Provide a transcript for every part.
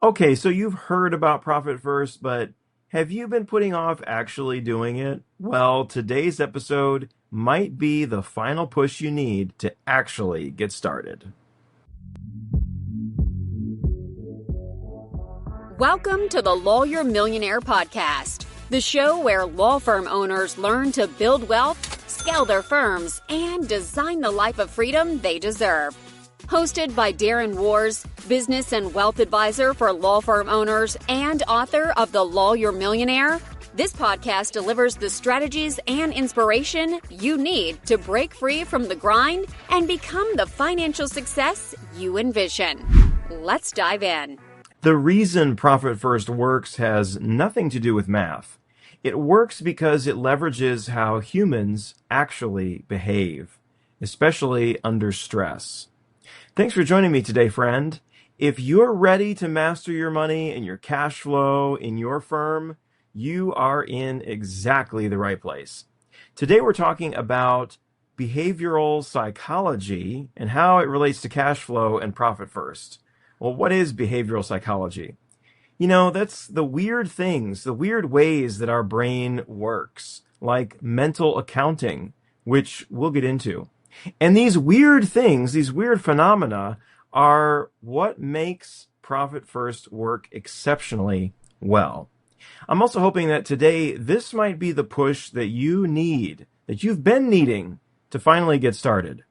Okay, so you've heard about Profit First, but have you been putting off actually doing it? Well, today's episode might be the final push you need to actually get started. Welcome to the Lawyer Millionaire Podcast, the show where law firm owners learn to build wealth, scale their firms, and design the life of freedom they deserve. Hosted by Darren Wars, business and wealth advisor for law firm owners and author of The Lawyer Millionaire, this podcast delivers the strategies and inspiration you need to break free from the grind and become the financial success you envision. Let's dive in. The reason Profit First works has nothing to do with math. It works because it leverages how humans actually behave, especially under stress. Thanks for joining me today, friend. If you're ready to master your money and your cash flow in your firm, you are in exactly the right place. Today we're talking about behavioral psychology and how it relates to cash flow and Profit First. Well, what is behavioral psychology? You know, that's the weird things, the weird ways that our brain works, like mental accounting, which we'll get into. And these weird things, these weird phenomena, are what makes Profit First work exceptionally well. I'm also hoping that today this might be the push that you need, that you've been needing to finally get started.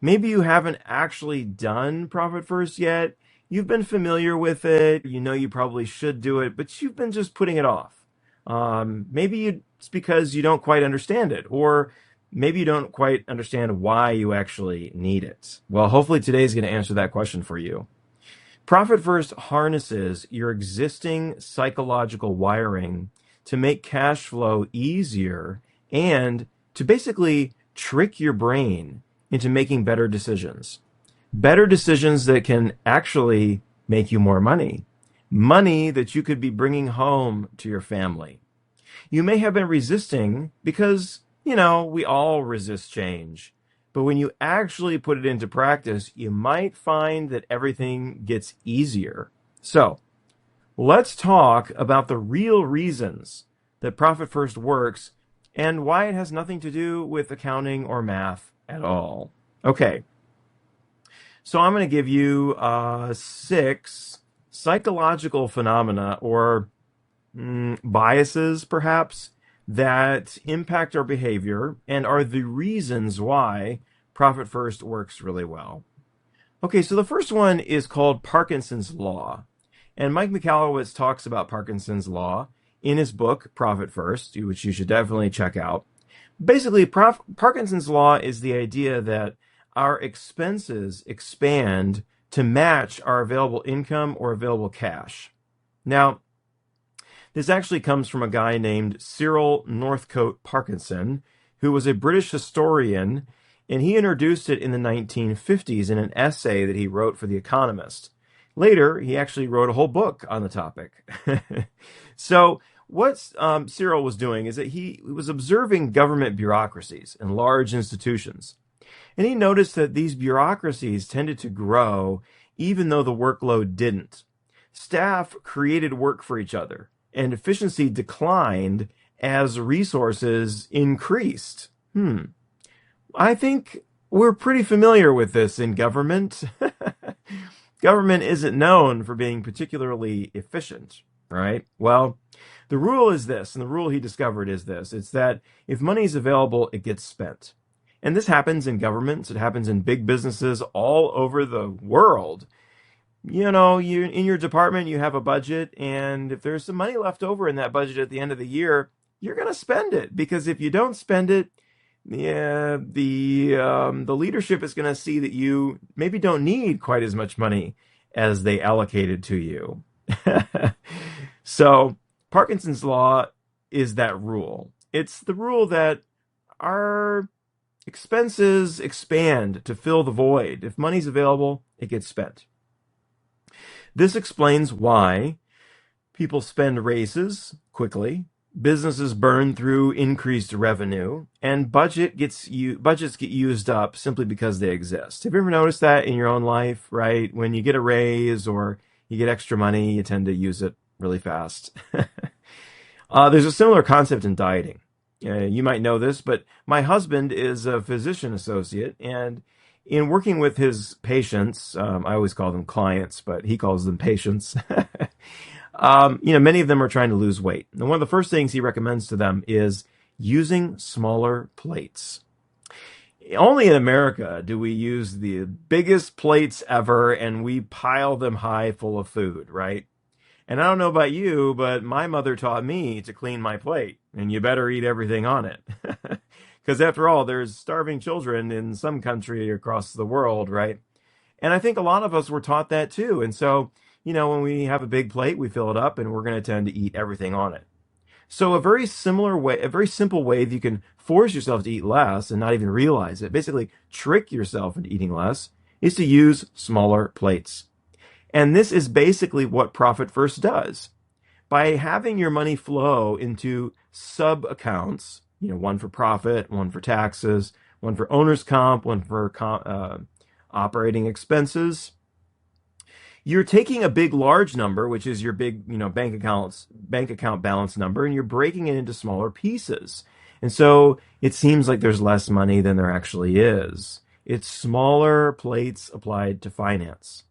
Maybe you haven't actually done Profit First yet. You've been familiar with it. You know you probably should do it, but you've been just putting it off. Maybe it's because you don't quite understand it, or maybe you don't quite understand why you actually need it. Well, hopefully today is going to answer that question for you. Profit First harnesses your existing psychological wiring to make cash flow easier and to basically trick your brain into making better decisions. Better decisions that can actually make you more money. Money that you could be bringing home to your family. You may have been resisting because, we all resist change. But when you actually put it into practice, you might find that everything gets easier. So, let's talk about the real reasons that Profit First works and why it has nothing to do with accounting or math at all. Okay. So I'm going to give you 6 psychological phenomena or biases, perhaps, that impact our behavior and are the reasons why Profit First works really well. Okay, so the first one is called Parkinson's Law. And Mike Michalowicz talks about Parkinson's Law in his book, Profit First, which you should definitely check out. Basically, Parkinson's Law is the idea that our expenses expand to match our available income or available cash. Now, this actually comes from a guy named Cyril Northcote Parkinson, who was a British historian, and he introduced it in the 1950s in an essay that he wrote for The Economist. Later, he actually wrote a whole book on the topic. So what Cyril was doing is that he was observing government bureaucracies and large institutions. And he noticed that these bureaucracies tended to grow even though the workload didn't. Staff created work for each other, and efficiency declined as resources increased. I think we're pretty familiar with this in government. Government isn't known for being particularly efficient, right? Well, the rule is this, and the rule he discovered is this. It's that if money is available, it gets spent. And this happens in governments. It happens in big businesses all over the world. You in your department, you have a budget, and if there's some money left over in that budget at the end of the year, you're going to spend it. Because if you don't spend it, the leadership is going to see that you maybe don't need quite as much money as they allocated to you. So Parkinson's Law is that rule. It's the rule that our expenses expand to fill the void. If money's available, it gets spent. This explains why people spend raises quickly, businesses burn through increased revenue, and budgets get used up simply because they exist. Have you ever noticed that in your own life, right? When you get a raise or You get extra money, you tend to use it really fast. There's a similar concept in dieting. You might know this, but my husband is a physician associate, and in working with his patients, I always call them clients, but he calls them patients. Many of them are trying to lose weight. And one of the first things he recommends to them is using smaller plates. Only in America do we use the biggest plates ever, and we pile them high full of food, right? And I don't know about you, but my mother taught me to clean my plate, and you better eat everything on it. Because after all, there's starving children in some country across the world, right? And I think a lot of us were taught that too. And so, when we have a big plate, we fill it up and we're going to tend to eat everything on it. So a very simple way that you can force yourself to eat less and not even realize it, basically trick yourself into eating less, is to use smaller plates. And this is basically what Profit First does. By having your money flow into sub accounts, one for profit, one for taxes, one for owner's comp, one for operating expenses, you're taking a big, large number, which is your big, bank account balance number, and you're breaking it into smaller pieces. And so it seems like there's less money than there actually is. It's smaller plates applied to finance.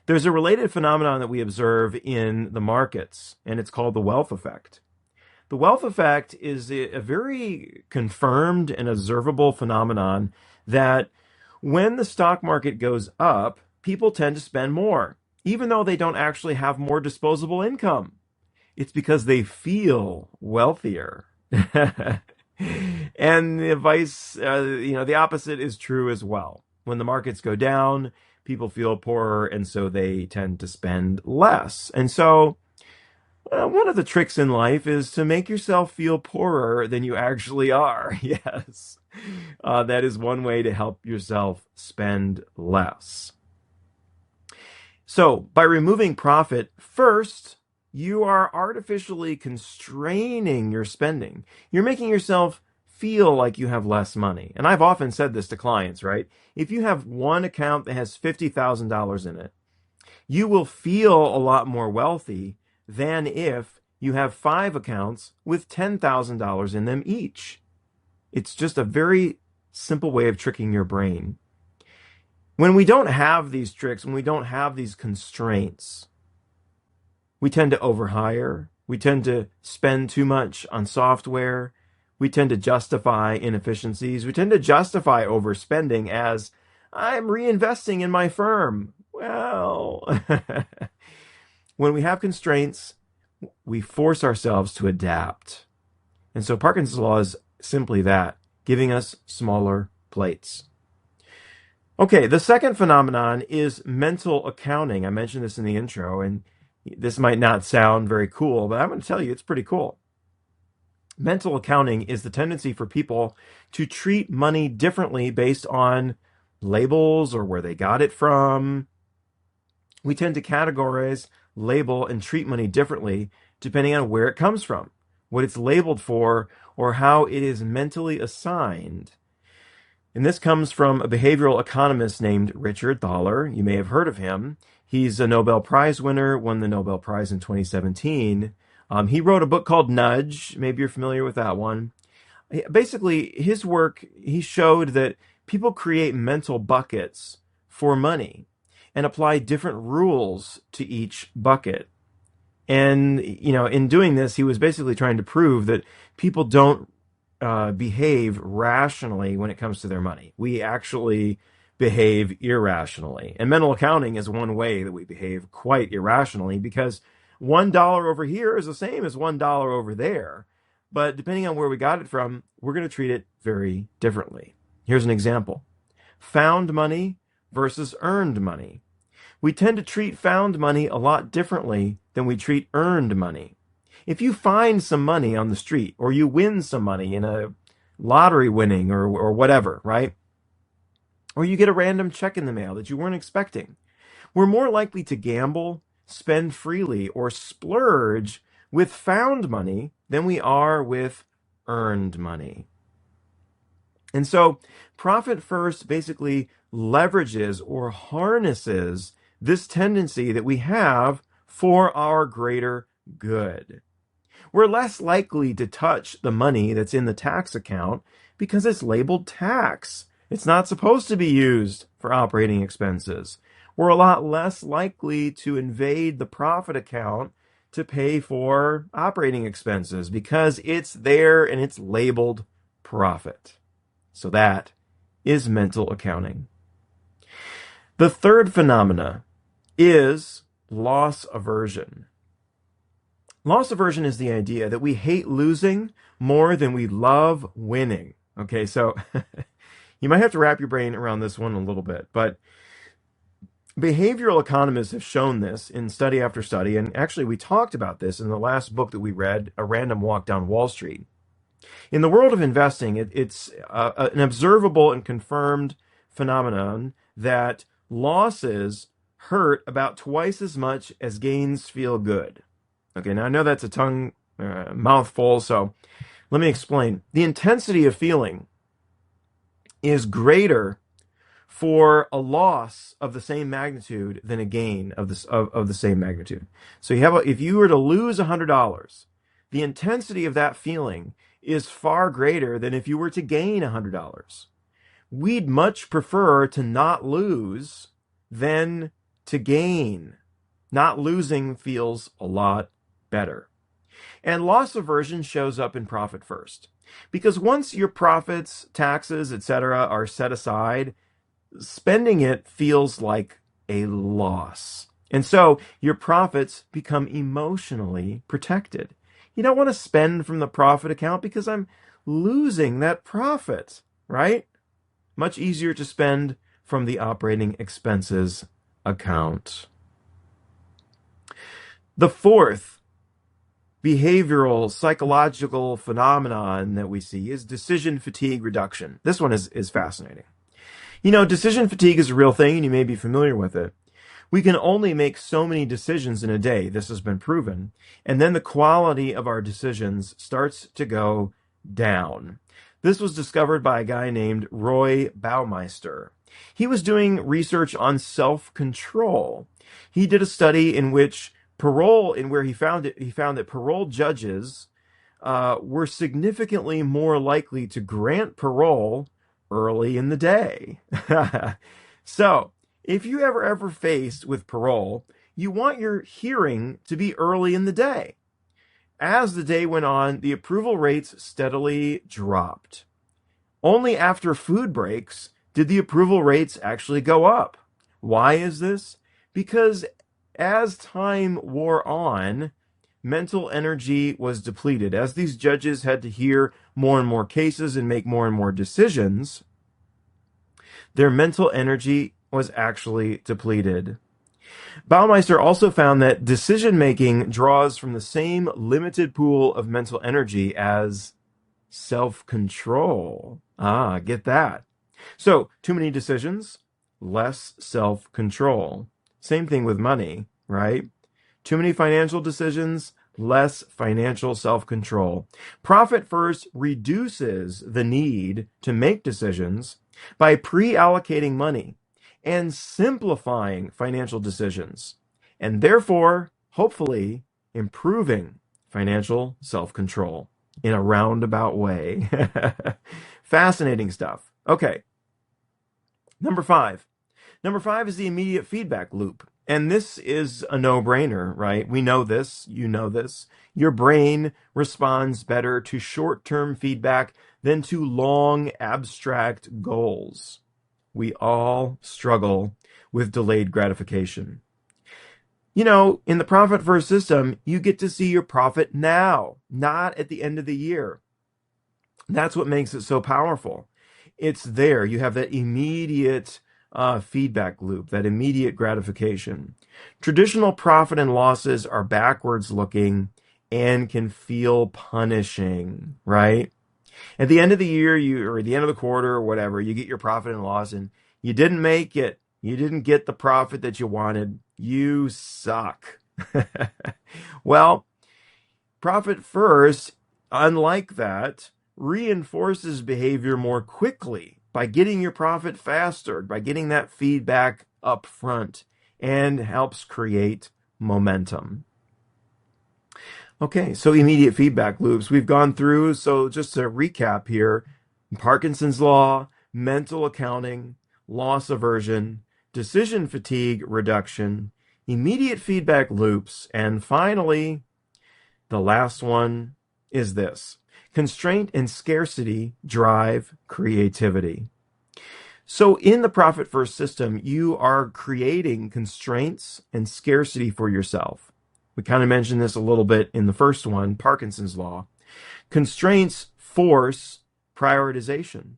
There's a related phenomenon that we observe in the markets, and it's called the wealth effect. The wealth effect is a very confirmed and observable phenomenon that when the stock market goes up, people tend to spend more, even though they don't actually have more disposable income. It's because they feel wealthier. And the opposite is true as well. When the markets go down, people feel poorer, and so they tend to spend less. And so one of the tricks in life is to make yourself feel poorer than you actually are. Yes. That is one way to help yourself spend less. So by removing profit first, you are artificially constraining your spending. You're making yourself feel like you have less money. And I've often said this to clients, right? If you have one account that has $50,000 in it, you will feel a lot more wealthy than if you have 5 accounts with $10,000 in them each. It's just a very simple way of tricking your brain. When we don't have these tricks, when we don't have these constraints, we tend to overhire. We tend to spend too much on software. We tend to justify inefficiencies. We tend to justify overspending as, I'm reinvesting in my firm. Well, when we have constraints, we force ourselves to adapt. And so Parkinson's law is simply that, giving us smaller plates. Okay, the second phenomenon is mental accounting. I mentioned this in the intro, and this might not sound very cool, but I'm going to tell you it's pretty cool. Mental accounting is the tendency for people to treat money differently based on labels or where they got it from. We tend to categorize, label, and treat money differently depending on where it comes from, what it's labeled for, or how it is mentally assigned. And this comes from a behavioral economist named Richard Thaler. You may have heard of him. He's a Nobel Prize winner, won the Nobel Prize in 2017. He wrote a book called Nudge. Maybe you're familiar with that one. Basically, his work, he showed that people create mental buckets for money and apply different rules to each bucket. And, in doing this, he was basically trying to prove that people don't behave rationally when it comes to their money. We actually behave irrationally. And mental accounting is one way that we behave quite irrationally, because $1 over here is the same as $1 over there. But depending on where we got it from, we're going to treat it very differently. Here's an example. Found money versus earned money. We tend to treat found money a lot differently than we treat earned money. If you find some money on the street, or you win some money in a lottery winning or whatever, right? Or you get a random check in the mail that you weren't expecting, we're more likely to gamble, spend freely, or splurge with found money than we are with earned money. And so Profit First basically leverages or harnesses this tendency that we have for our greater good. We're less likely to touch the money that's in the tax account because it's labeled tax. It's not supposed to be used for operating expenses. We're a lot less likely to invade the profit account to pay for operating expenses because it's there and it's labeled profit. So that is mental accounting. The third phenomena is loss aversion. Loss aversion is the idea that we hate losing more than we love winning. Okay, so you might have to wrap your brain around this one a little bit, but behavioral economists have shown this in study after study, and actually we talked about this in the last book that we read, A Random Walk Down Wall Street. In the world of investing, it's an observable and confirmed phenomenon that losses hurt about twice as much as gains feel good. Okay, now I know that's a mouthful, so let me explain. The intensity of feeling is greater for a loss of the same magnitude than a gain of the same magnitude. So if you were to lose $100, the intensity of that feeling is far greater than if you were to gain $100. We'd much prefer to not lose than to gain. Not losing feels a lot better. And loss aversion shows up in Profit First. Because once your profits, taxes, etc. are set aside, spending it feels like a loss. And so your profits become emotionally protected. You don't want to spend from the profit account because I'm losing that profit, right? Much easier to spend from the operating expenses account. The fourth behavioral, psychological phenomenon that we see is decision fatigue reduction. This one is fascinating. You know, decision fatigue is a real thing, and you may be familiar with it. We can only make so many decisions in a day. This has been proven. And then the quality of our decisions starts to go down. This was discovered by a guy named Roy Baumeister. He was doing research on self-control. He did a study in which he found that parole judges were significantly more likely to grant parole early in the day. So, if you ever faced with parole, you want your hearing to be early in the day. As the day went on, the approval rates steadily dropped. Only after food breaks did the approval rates actually go up. Why is this? Because as time wore on, mental energy was depleted. As these judges had to hear more and more cases and make more and more decisions, their mental energy was actually depleted. Baumeister also found that decision-making draws from the same limited pool of mental energy as self-control. Get that. So, too many decisions, less self-control. Same thing with money, right? Too many financial decisions, less financial self-control. Profit First reduces the need to make decisions by pre-allocating money and simplifying financial decisions, and therefore, hopefully, improving financial self-control in a roundabout way. Fascinating stuff. Okay. Number five. Number five is the immediate feedback loop. And this is a no-brainer, right? We know this. You know this. Your brain responds better to short-term feedback than to long, abstract goals. We all struggle with delayed gratification. You know, in the Profit First system, you get to see your profit now, not at the end of the year. That's what makes it so powerful. It's there. You have that immediate feedback loop, that immediate gratification. Traditional profit and losses are backwards looking and can feel punishing, right? At the end of the year, or at the end of the quarter or whatever, you get your profit and loss and you didn't make it. You didn't get the profit that you wanted. You suck. Well, Profit First, unlike that, reinforces behavior more quickly by getting your profit faster, by getting that feedback up front. and helps create momentum. Okay, so immediate feedback loops we've gone through. So just to recap here, Parkinson's law, mental accounting, loss aversion, decision fatigue reduction, immediate feedback loops, and finally, the last one is this: constraint and scarcity drive creativity. So in the Profit First system, you are creating constraints and scarcity for yourself. We kind of mentioned this a little bit in the first one, Parkinson's law. Constraints force prioritization.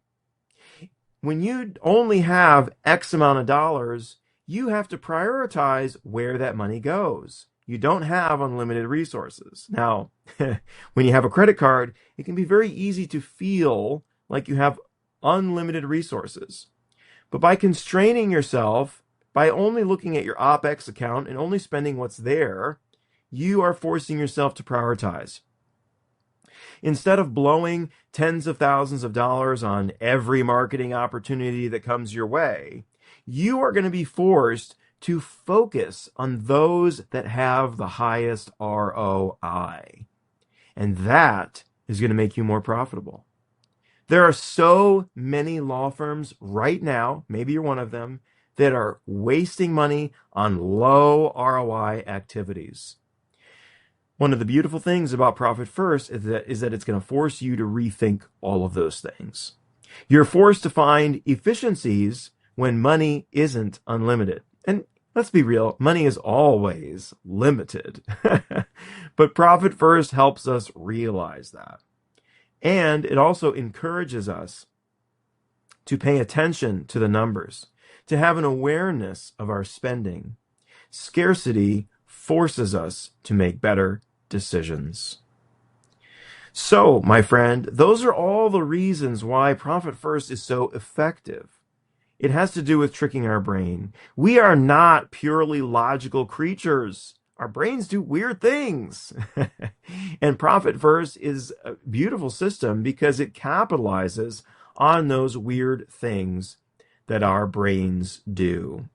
When you only have X amount of dollars, you have to prioritize where that money goes. You don't have unlimited resources. Now, when you have a credit card, it can be very easy to feel like you have unlimited resources. But by constraining yourself, by only looking at your OPEX account and only spending what's there, you are forcing yourself to prioritize. Instead of blowing tens of thousands of dollars on every marketing opportunity that comes your way, you are going to be forced to focus on those that have the highest ROI. And that is going to make you more profitable. There are so many law firms right now, maybe you're one of them, that are wasting money on low ROI activities. One of the beautiful things about Profit First is that it's going to force you to rethink all of those things. You're forced to find efficiencies when money isn't unlimited. And let's be real, money is always limited. But Profit First helps us realize that. And it also encourages us to pay attention to the numbers, to have an awareness of our spending. Scarcity forces us to make better decisions. So, my friend, those are all the reasons why Profit First is so effective. It has to do with tricking our brain. We are not purely logical creatures. Our brains do weird things. And Profit First is a beautiful system because it capitalizes on those weird things that our brains do.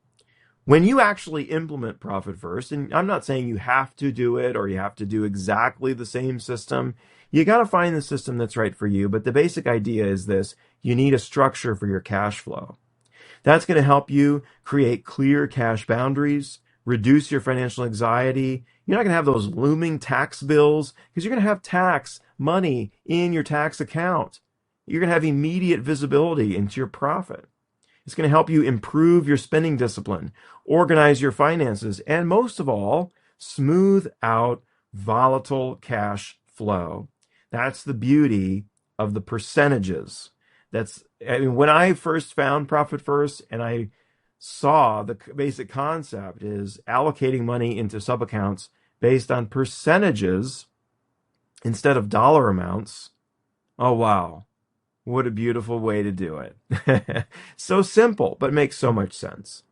When you actually implement Profit First, and I'm not saying you have to do it or you have to do exactly the same system, you got to find the system that's right for you. But the basic idea is this: you need a structure for your cash flow. That's going to help you create clear cash boundaries, reduce your financial anxiety. You're not going to have those looming tax bills because you're going to have tax money in your tax account. You're going to have immediate visibility into your profit. It's going to help you improve your spending discipline, organize your finances, and most of all, smooth out volatile cash flow. That's the beauty of the percentages. When I first found Profit First and I saw the basic concept is allocating money into sub-accounts based on percentages instead of dollar amounts. Oh, wow. What a beautiful way to do it. So simple, but makes so much sense.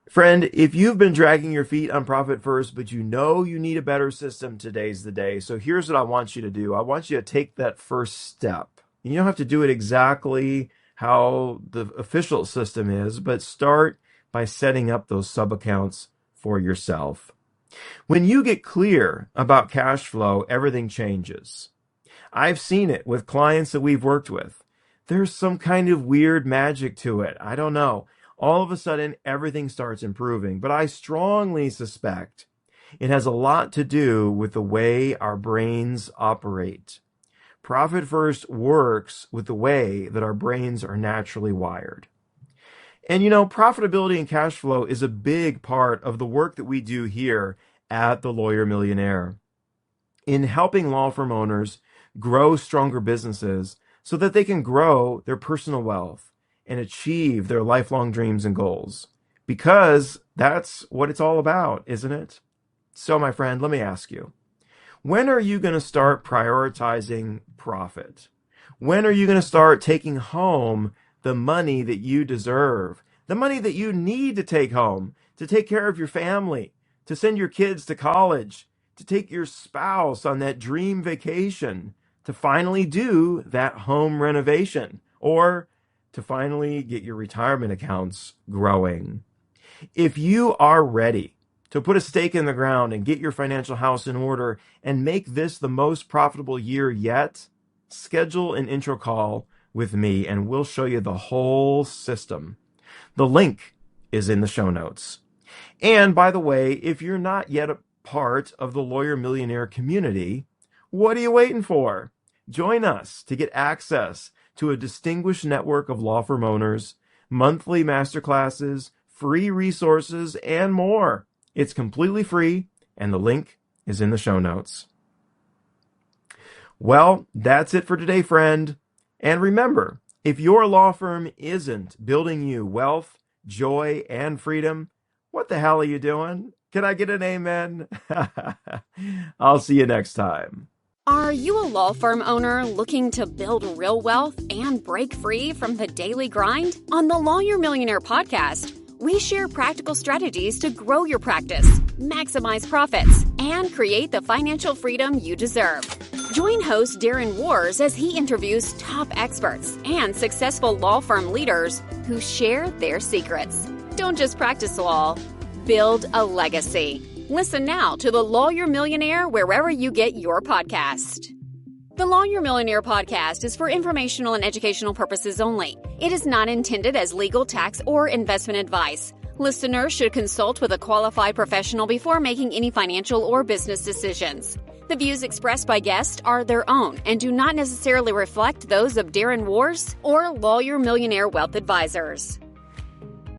Friend, if you've been dragging your feet on Profit First, but you know you need a better system, today's the day. So here's what I want you to do. I want you to take that first step. You don't have to do it exactly how the official system is, but start by setting up those sub-accounts for yourself. When you get clear about cash flow, everything changes. I've seen it with clients that we've worked with. There's some kind of weird magic to it. I don't know. All of a sudden, everything starts improving. But I strongly suspect it has a lot to do with the way our brains operate. Profit First works with the way that our brains are naturally wired. And profitability and cash flow is a big part of the work that we do here at The Lawyer Millionaire in helping law firm owners grow stronger businesses so that they can grow their personal wealth and achieve their lifelong dreams and goals. Because that's what it's all about, isn't it? So, my friend, let me ask you, when are you going to start prioritizing profit? When are you going to start taking home the money that you deserve, the money that you need to take home to take care of your family, to send your kids to college, to take your spouse on that dream vacation, to finally do that home renovation, or to finally get your retirement accounts growing? If you are ready to put a stake in the ground and get your financial house in order and make this the most profitable year yet, schedule an intro call with me and we'll show you the whole system. The link is in the show notes. And by the way, if you're not yet a part of the Lawyer Millionaire community, what are you waiting for? Join us to get access to a distinguished network of law firm owners, monthly masterclasses, free resources, and more. It's completely free, and the link is in the show notes. Well, that's it for today, friend. And remember, if your law firm isn't building you wealth, joy, and freedom, what the hell are you doing? Can I get an amen? I'll see you next time. Are you a law firm owner looking to build real wealth and break free from the daily grind? On the Lawyer Millionaire podcast, we share practical strategies to grow your practice, maximize profits, and create the financial freedom you deserve. Join host Darren Wars as he interviews top experts and successful law firm leaders who share their secrets. Don't just practice law, build a legacy. Listen now to The Lawyer Millionaire wherever you get your podcast. The Lawyer Millionaire podcast is for informational and educational purposes only. It is not intended as legal, tax, or investment advice. Listeners should consult with a qualified professional before making any financial or business decisions. The views expressed by guests are their own and do not necessarily reflect those of Darren Wars or Lawyer Millionaire Wealth Advisors.